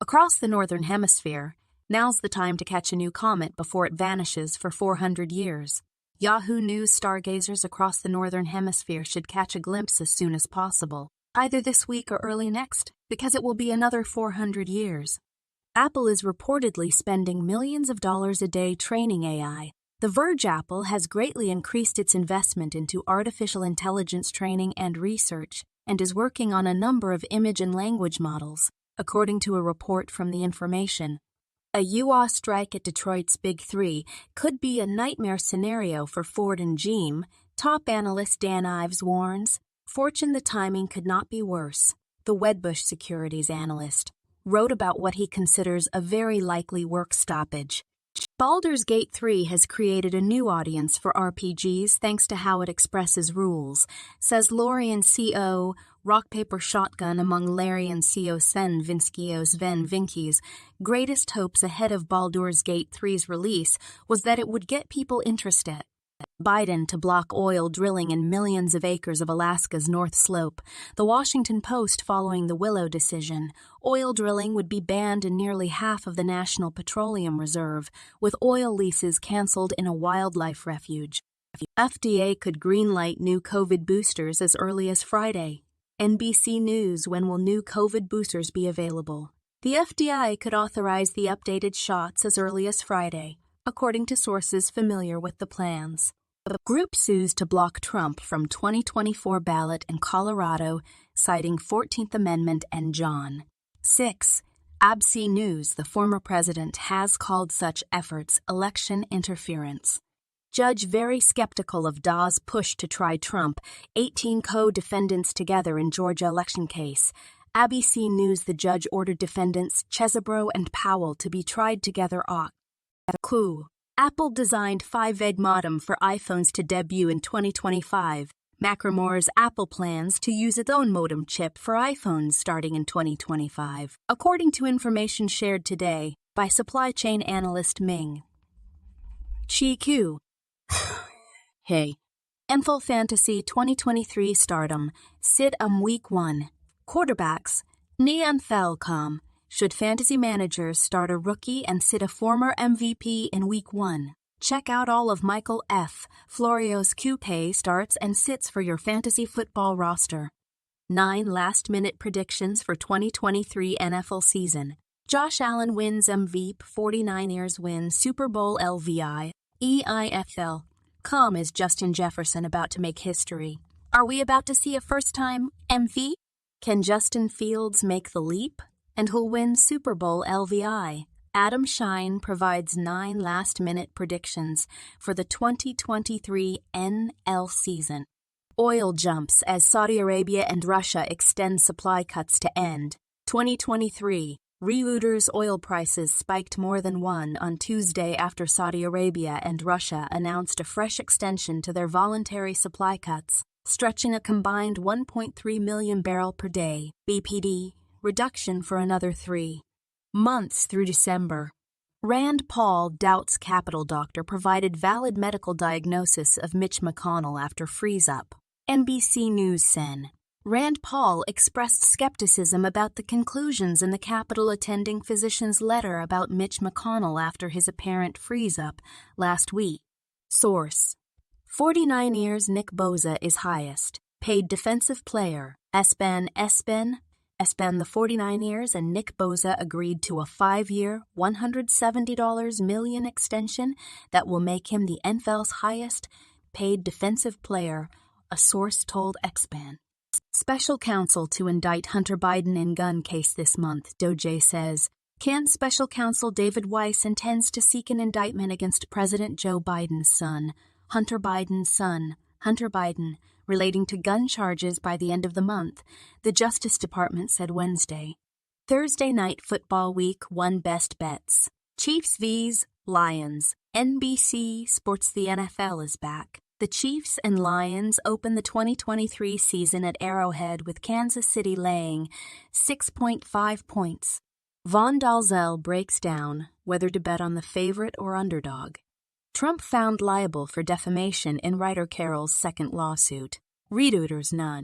Across the Northern Hemisphere, now's the time to catch a new comet before it vanishes for 400 years. Yahoo News stargazers across the Northern Hemisphere should catch a glimpse as soon as possible, either this week or early next, because it will be another 400 years. Apple is reportedly spending millions of dollars a day training AI. The Verge Apple has greatly increased its investment into artificial intelligence training and research, and is working on a number of image and language models, according to a report from The Information. A UAW strike at Detroit's Big Three could be a nightmare scenario for Ford and GM, top analyst Dan Ives warns. Fortune, the timing could not be worse. The Wedbush Securities analyst wrote about what he considers a very likely work stoppage. Baldur's Gate 3 has created a new audience for RPGs thanks to how it expresses rules, says Lorian CO. Rock Paper Shotgun among Larian CO. Sven Vinskios Ven Vinki's greatest hopes ahead of Baldur's Gate 3's release was that it would get people interested. Biden to block oil drilling in millions of acres of Alaska's North Slope. The Washington Post following the Willow decision. Oil drilling would be banned in nearly half of the National Petroleum Reserve, with oil leases canceled in a wildlife refuge. FDA could greenlight new COVID boosters as early as Friday. NBC News: when will new COVID boosters be available? The FDA could authorize the updated shots as early as Friday, according to sources familiar with the plans. The group sues to block Trump from 2024 ballot in Colorado, citing 14th Amendment and John 6. ABC News: the former president has called such efforts election interference. Judge very skeptical of Dawes' push to try Trump, 18 co-defendants together in Georgia election case. ABC News: the judge ordered defendants Chesebro and Powell to be tried together. Coup. Apple designed 5G modem for iPhones to debut in 2025. Macklemore's Apple plans to use its own modem chip for iPhones starting in 2025, according to information shared today by supply chain analyst Ming Chi Q. Hey. NFL Fantasy 2023 Stardom, Sid Week 1. Quarterbacks, Neon Falcom. Should fantasy managers start a rookie and sit a former MVP in Week 1? Check out all of Michael F. Florio's QP starts and sits for your fantasy football roster. 9 last-minute predictions for 2023 NFL season. Josh Allen wins MVP, 49ers win Super Bowl LVI, EIFL. Is Justin Jefferson about to make history? Are we about to see a first-time MVP? Can Justin Fields make the leap? And who'll win Super Bowl LVI? Adam Shine provides 9 last-minute predictions for the 2023 NL season. Oil jumps as Saudi Arabia and Russia extend supply cuts to end 2023. Reuters oil prices spiked more than one on Tuesday after Saudi Arabia and Russia announced a fresh extension to their voluntary supply cuts, stretching a combined 1.3 million barrel per day (BPD) reduction for another 3 months through December. Rand Paul doubts Capitol doctor provided valid medical diagnosis of Mitch McConnell after freeze-up. NBC News Sen. Rand Paul expressed skepticism about the conclusions in the Capitol attending physician's letter about Mitch McConnell after his apparent freeze-up last week. Source: 49 years Nick Bosa is highest paid defensive player. Espen, the 49 years and Nick Bosa agreed to a 5-year, $170 million extension that will make him the NFL's highest paid defensive player, a source told Espen. Special counsel to indict Hunter Biden in gun case this month, Doge says. Special counsel David Weiss intends to seek an indictment against President Joe Biden's son, Hunter Biden, relating to gun charges by the end of the month, the Justice Department said Wednesday. Thursday night football week 1 best bets. Chiefs vs. Lions. NBC Sports: the NFL is back. The Chiefs and Lions open the 2023 season at Arrowhead with Kansas City laying 6.5 points. Von Dalzell breaks down whether to bet on the favorite or underdog. Trump found liable for defamation in writer Carroll's second lawsuit. Reuters none.